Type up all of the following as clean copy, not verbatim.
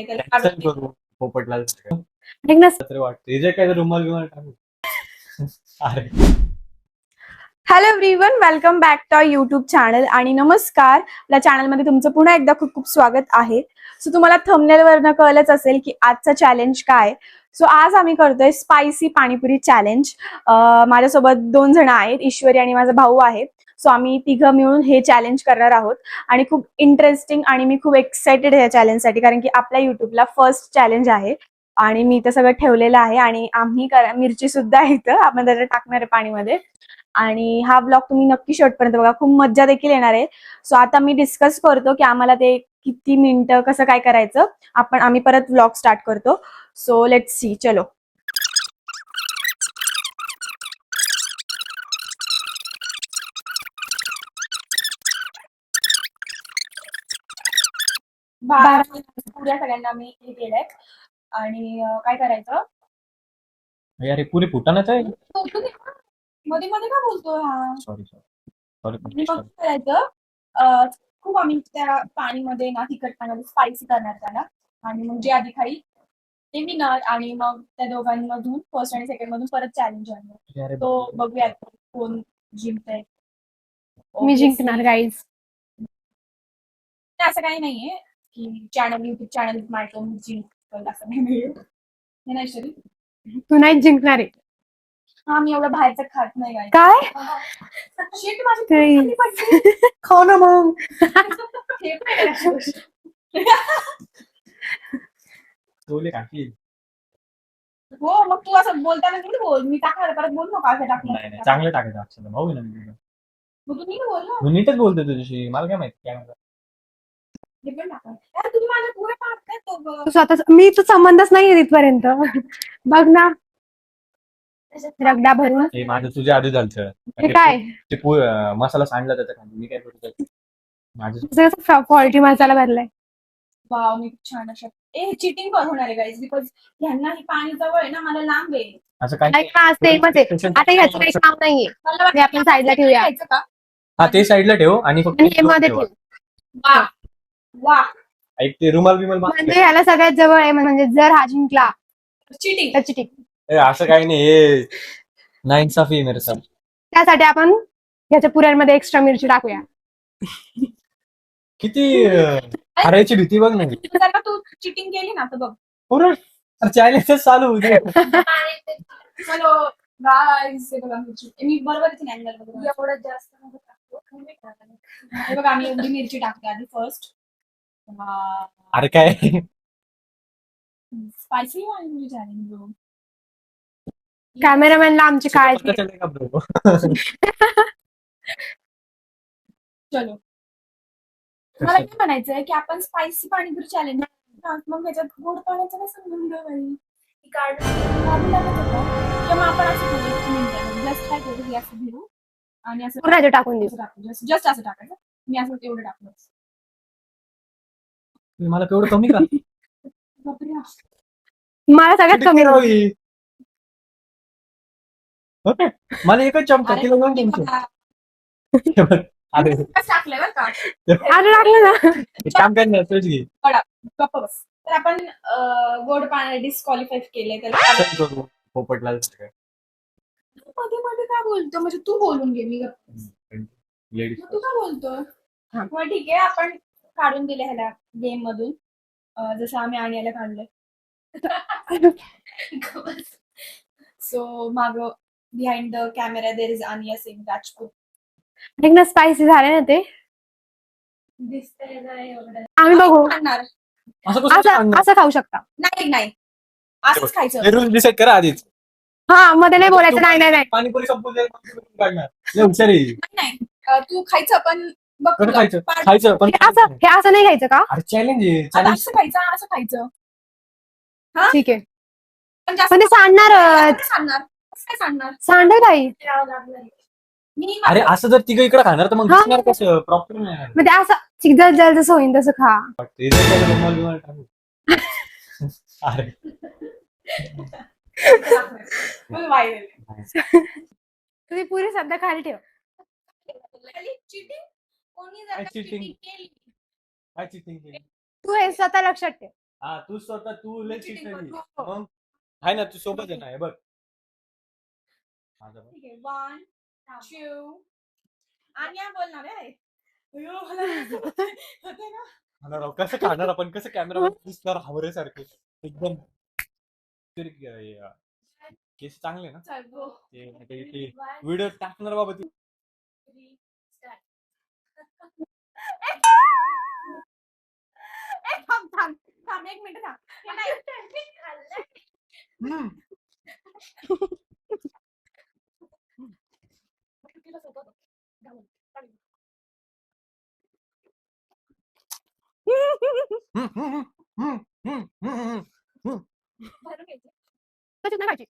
Cancel करू पोपटलाल सगळं. ऐक ना. तरी वाटतं हे जे काय रुमाल बिमाल टाकू. अरे hello everyone, welcome back to our YouTube channel आणि नमस्कार. आपल्या चॅनलमध्ये तुमचं पुन्हा एकदा खूप खूप स्वागत आहे. सो तुम्हाला थंबनेलवरनं कळलंच असेल की आजचा चॅलेंज काय. सो आज आम्ही करतोय स्पायसी पाणीपुरी चॅलेंज. माझ्यासोबत 2 जण आहेत, ईश्वरी आणि माझा भाऊ आहे. सो आम्ही तिघं मिळून हे चॅलेंज करणार आहोत आणि खूप इंटरेस्टिंग आणि मी खूप एक्सायटेड आहे या चॅलेंजसाठी, कारण की आपल्या युट्यूबला फर्स्ट चॅलेंज आहे आणि मी ते सगळं ठेवलेलं आहे आणि आम्ही मिरची सुद्धा आहे इथं आपण त्याच्यात टाकणार आहे पाणीमध्ये. आणि हा ब्लॉग तुम्ही नक्की शेवटपर्यंत बघा, खूप मज्जा देखील येणार आहे. सो आता मी डिस्कस करतो की आम्हाला ते किती मिनिटं कसं काय करायचं. आम्ही परत ब्लॉग स्टार्ट करतो. सो लेट्स सी, चलो. पुऱ्या सगळ्यांना मी हे केलंय आणि काय करायचं. अरे पुरी फुटाणाच आहे. मध्ये मध्ये का बोलतो हा. सॉरी सॉरी मी मग करायचं, खूप आम्ही त्या पाणीमध्ये ना तिखट पाण्यामध्ये स्पायसी करणार त्याला. आणि मग जे आधी खाईल ते विनर आणि मग त्या दोघांमधून फर्स्ट आणि सेकंड मधून परत चॅलेंज आहे. तो बघूयात कोण जिंकतंय. मी जिंकणार गाईज. असं काही नाहीये की युट्यूब चॅनल माझं जिंकल असं नाही. हे नाही शरी. तू नाही जिंकणार आहे. हा, मी एवढं बाहेरचं खात नाही गाई. काय? शिट, माझी खाली पडली. खाऊ ना मग. हे पण आहे अशी गोष्ट. बोले काकी. हो, मग तू असं बोलताना नीट बोल. मी टाकणार परत बोल नका असं नाही टाकणार. चांगलं टाकायचं अक्षर भाऊ आहे ना मी. मग तू नीट बोल ना. तू नीटच बोलते तुझ्याशी, मला काय माहिती काय म्हणतात. हे पण टाका. यार तुम्ही माझ्या पुढे पाहताय तो बघ. तू स्वतः मी तर संबंधच नाहीये तिथपर्यंत. बघ ना, रगडा भरून. हे माझं तुझ्या आधी झालं. हे काय ते मसाला सांडला त्याच्या खाली, मी काय करू माझं फॉल्टी मसाला भरलाय. वाव, मी खूप छान अशा चिटिंग पण होणार आहे गाईज, बिकॉज ह्यांना ही पाणी जवळ आहे ना, मला लांब आहे. असं काय ऐक ना, सेमच आहे. आता ह्याचं काही काम नाहीये. मला वाटतं हे आपण साईडला ठेवूया. खायचं का? हा ते साईडला ठेव आणि फक्त आणि हे मध्ये ठेवा. ठेव. वा वा, ऐक ते रुमाल बिमाल बांध. म्हणजे ह्याला सगळ्यात जवळ आहे. म्हणजे जर हा जिंकला चिटिंग. तर चिटिंग. असं काही नाही, हे नाइंसाफी आहे मेरे साथ. त्यासाठी आपण ह्याच्या पुऱ्यांमध्ये एक्स्ट्रा मिरची टाकूया. किती हरायची भीती बघ नाही. जर का तू चिटिंग केली ना तर बघ. पूर्ण चॅलेंजच चालू होते. हॅलो गाईज, हे बघा मिरची. मी बरोबरच नाही अँगल बघ. एवढं जास्त नको टाकू. हे बघा, आम्ही एवढी मिरची टाकते आधी फर्स्ट. अरे काय स्पायसी वाली चॅलेंज ब्रो. कॅमेरामॅनला आमची काळजी. चले का bro? चलो, मला काय म्हणायचंय की आपण स्पायसी पाणीपुरी चॅलेंज मग ह्याच्यात गोड पाण्याचा काय संबंध नाही. किंवा आपण असं करू, जस्ट काय करू, हे असं घेऊ आणि असं पूर्ण टाकून देऊ. जस्ट असं टाकायचं. मी असं तेवढं टाकलं. मला तेवढं कमी का बापरे. मला सगळ्यात कमी राहू. राहावी. मला एकच चमचा अरे, किलो घेऊन तुमचं. अरे कसं टाकलंय बरं का. अरे लागलं ना. एक काम कर ना तुझ घे. गप्प बस. तर आपण गोड पाणी डिस्क्वालिफाय केलंय त्याला. करू पोपटलाल सगळं. मध्ये मध्ये काय बोलतो, म्हणजे तू बोलून घे, मी लेडीज तू काय बोलतो. मग ठीक आहे, आपण काढून दिले ह्याला गेम मधून, जसं आम्ही आणि याला काढलंय. सो माग behind the camera there is Aniya Singh Rajput. ऐक ना, स्पायसी झाले ना ते. दिसतंय नाही एवढं. आम्ही बघू. खाणार असं असं खाऊ शकता. नाही नाही, असंच खायचं. हे रूल डिसाईड करा आधीच. हा, मध्ये नाही बोलायचं. नाही नाही नाही. पाणीपुरी संपून जाईल, काढणार. लय हुशार आहे. नाही, तू खायचं पण बघ. कसं खायचं पण हे असं नाही खायचं का? अरे चॅलेंज आहे आता चॅलेंज. असं खायचं, असं खायचं. ठीक आहे, पण जास्त पण ते सांडणार. कसं सांगणार, कसं काय सांगणार. सांडेल काही. मी अरे असं जर तिघं इकडे खाणार तर मग हा. दिसणार कसं प्रॉपर नाही. म्हणजे असं जल जसं होईल तसं खा. रुमाल बिमाल टाकू. अरे फुल व्हायरल. तुम्ही पुरी सध्या खाली ठेव. चिटिंग कोणी जर काय cheating? चिटिंग केली. काय cheating केली? तू हे स्वतः लक्षात ठेव. हा तू स्वतः तू लय cheating चिडलेली. करतो. मग आहे ना तू सोबत आहे ना हे बघ माझं बघ. ठीक आहे 1 2 आणि या बोलणार आहे अयो, मला असं होतंय ना. खाणार आहोत. कसं खाणार आपण कसं कॅमेरा दिसणार हावरेसारखे एकदम केस चांगले ना चल go. ते व्हिडिओ टाकणार बाबा ती 3 start. थांब 1 मिनिट थांब. हे नाही. हम्म. तिला सोबत घालून. हम्म, हम्म, हम्म, हम्म, हम्म, हम्म. भरून घ्यायची. कशी नाही खायची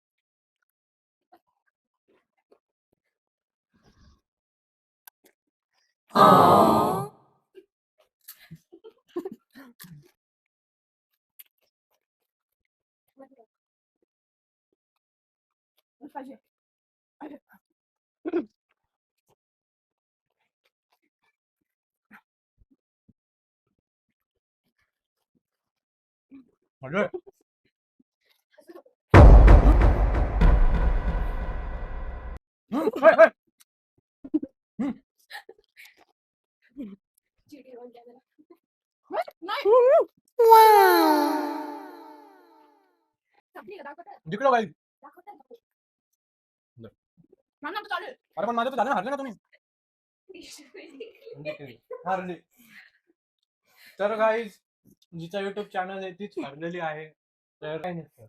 पाहिजे. अरे, हम्म, हाय, हाय. हम्म. चिडी होऊन गेला. नाही. संपली का? दाखवत आहे? जिंकलो बाई. दाखवत आहे का? बरं. थांब ना, चालू आहे. अरे पण माझं तर झालं ना, हरले ना तुम्ही हरली. तर गाईज जिचा युट्यूब चॅनल आहे तीच हरलेली आहे तर काही नसतं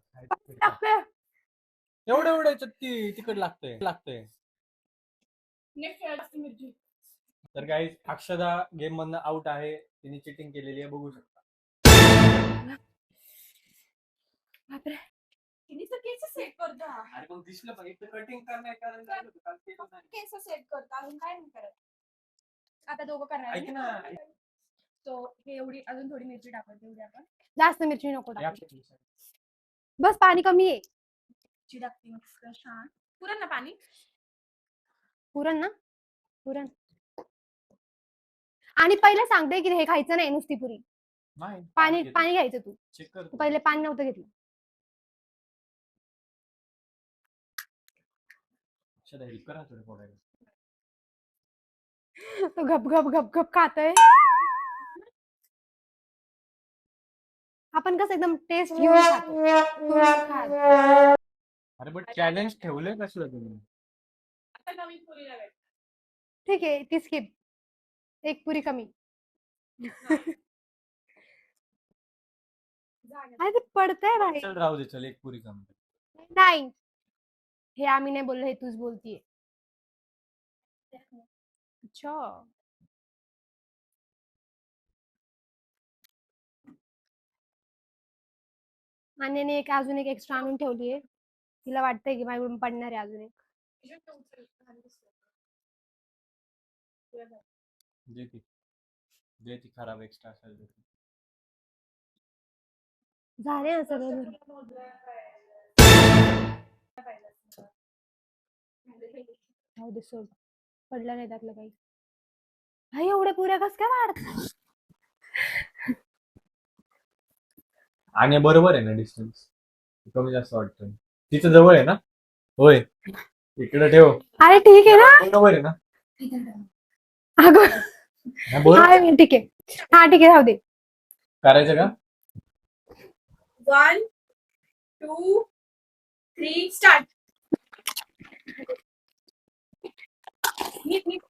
एवढं एवढं याच्यात ती तिकट लागतंय Next वेळेला जास्त मिरची. तर गाईज अक्षदा गेम मधनं आउट आहे तिने चिटिंग केलेली आहे बघू शकता बापरे तिने तर केस सेट करता. अरे पण दिसलं पाहिजे कटिंग करणार केस सेट करता अजून काय नाही करत. आता दोघं करणार ऐक ना तो हे एवढी अजून थोडी मिरची टाकायची एवढी आपण जास्त मिरची नको टाकू. या- बस पाणी कमी आहे मिरची टाकते मस्त छान. पुरण ना पाणी. पुरण ना पुरण आणि पहिले सांगते की हे खायचं नाही नुसती पुरी नाही पाणी पाणी घ्यायचं तू चेक कर तू पहिले पाणी नव्हतं घेतलं अक्षदा हेल्प करा थोडं फोडायला तो गप गप गप गप खातोय आपण कसं एकदम टेस्ट घेऊन खातो अरे बट चॅलेंज ठेवलंय कसलं तुम्ही आता नवीन पुरी लावायची. ठीक आहे ती स्किप एक पुरी कमी झालं. अरे ते पडतंय भाई चल राहू दे चल एक पुरी कमी नाही हे आम्ही नाही बोललो हे तूच बोलतीये अच्छा आणि एक अजून एक एक्स्ट्रा आणून ठेवलीये तिला वाटतंय की माझ्याकडून पडणार आहे अजून एक दे ती खराब एक्स्ट्रा असेल तर. झाले ना सगळं जाऊ दे सोड पडलं नाही त्यातलं काही भाई एवढ्या पुऱ्या कस काय वाढत आणि बरोबर आहे ना डिस्टन्स कमी जास्त वाटतोय तिचं जवळ आहे ना होय इकडे ठेव अरे ठीक आहे ना बरोबर आहे ना अगं हा, बरोबर हा ठीक आहे हा ठीक आहे राहू दे करायचं का 1 2 3 स्टार्ट. नीट नीट.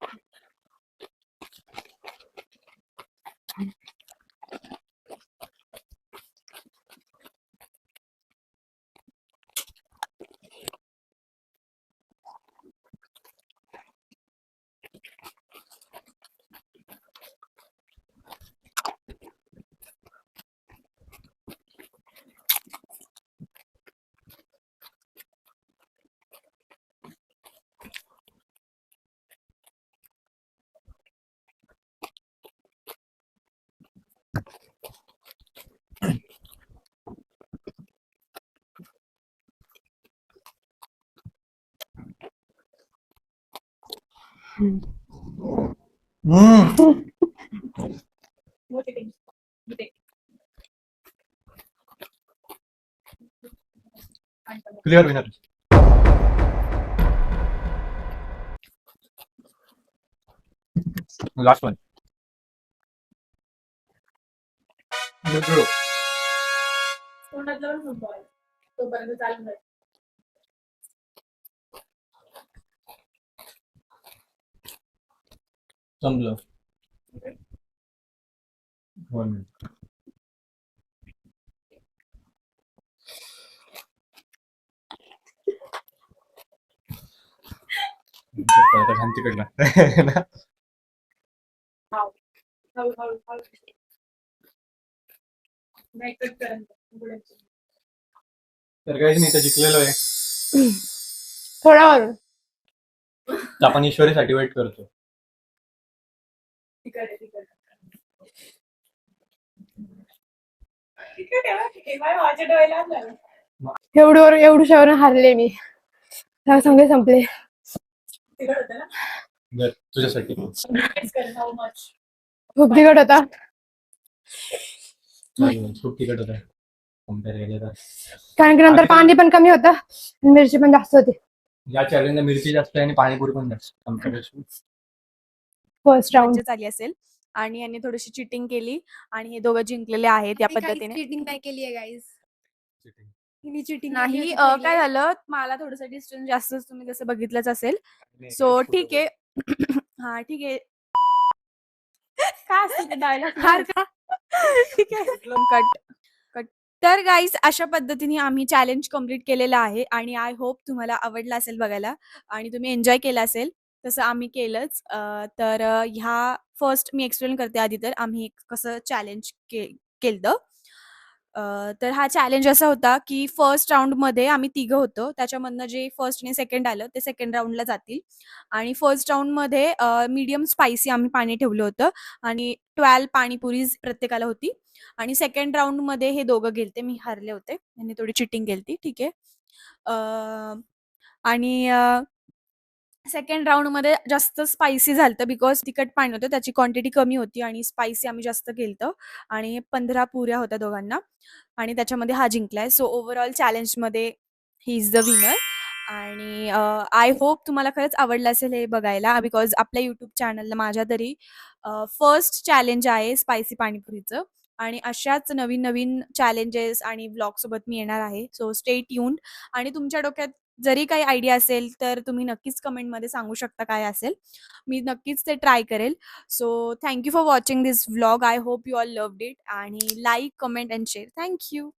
मोठे tension. Clear winner. Last one. संपलं. 1 minute. छान तिकट लागतंय ना. तर काहीच नाही, तर जिंकलेलो आहे. थोडा वरून. तर आपण ईश्वरीसाठी वेट करतो. एवढूशावरून हारले मी. सगळे संपले. बरं, तुझ्यासाठी. खूप तिखट होता. खूप तिकट होता कम्पेअर केलं तर. कारण की नंतर पाणी पण कमी होतं आणि मिरची पण जास्त होती. या चॅलेंजला मिरची जास्त आहे आणि पाणीपुरी पण जास्त कम्पेअरेशन. फर्स्ट राऊंड मज्जा झाली असेल आणि यांनी थोडीशी चिटिंग केली आणि हे दोघं जिंकलेले आहेत या पद्धतीने. चिटिंग काय केली आहे गाईज? चिटिंग नाही काय झालं, मला थोडस डिस्टन्स जास्तच तुम्ही जसं बघितलंच असेल. सो ठीक आहे. हा ठीक आहे. काय असतं डायलॉग हार का? ठीक आहे. Cut cut. तर गाईज अशा पद्धतीने आम्ही चॅलेंज कम्प्लीट केलेलं आहे आणि आय होप तुम्हाला आवडलं असेल बघायला आणि तुम्ही एन्जॉय केलं असेल. तसं आम्ही केलंच. तर ह्या फर्स्ट मी एक्सप्लेन करते आधी. तर आम्ही कसं चॅलेंज केलं. तर हा चॅलेंज असा होता की फर्स्ट राऊंडमध्ये आम्ही तिघं होतो. त्याच्यामधनं जे फर्स्ट आणि सेकंड आलं ते सेकंड राऊंडला जातील आणि फर्स्ट राऊंडमध्ये मीडियम स्पायसी आम्ही पाणी ठेवलं होतं आणि 12 पाणीपुरीज प्रत्येकाला होती आणि सेकंड राऊंडमध्ये हे दोघं गेलते. मी हारले होते. यांनी थोडी चिटिंग केलती. ठीक आहे. आणि सेकंड राऊंडमध्ये जास्त स्पायसी झालं बिकॉज तिखट पाणी होतं, त्याची क्वांटिटी कमी होती आणि स्पायसी आम्ही जास्त केलं आणि 15 पुऱ्या होत्या दोघांना आणि त्याच्यामध्ये हा जिंकलाय. सो ओव्हरऑल चॅलेंजमध्ये ही इज द विनर आणि आय होप तुम्हाला खरंच आवडलं असेल हे बघायला बिकॉज आपल्या यूट्यूब चॅनलला माझ्या तरी फर्स्ट चॅलेंज आहे स्पायसी पाणीपुरीचं आणि अशाच नवीन नवीन चॅलेंजेस आणि ब्लॉगसोबत मी येणार आहे. सो स्टे ट्यून्ड आणि तुमच्या डोक्यात जरी काही आयडिया असेल तर तुम्ही नक्कीच कमेंटमध्ये सांगू शकता काय असेल. मी नक्कीच ते ट्राय करेल. So thank you for watching this vlog. I hope you all loved it आणि like, comment and share. Thank you.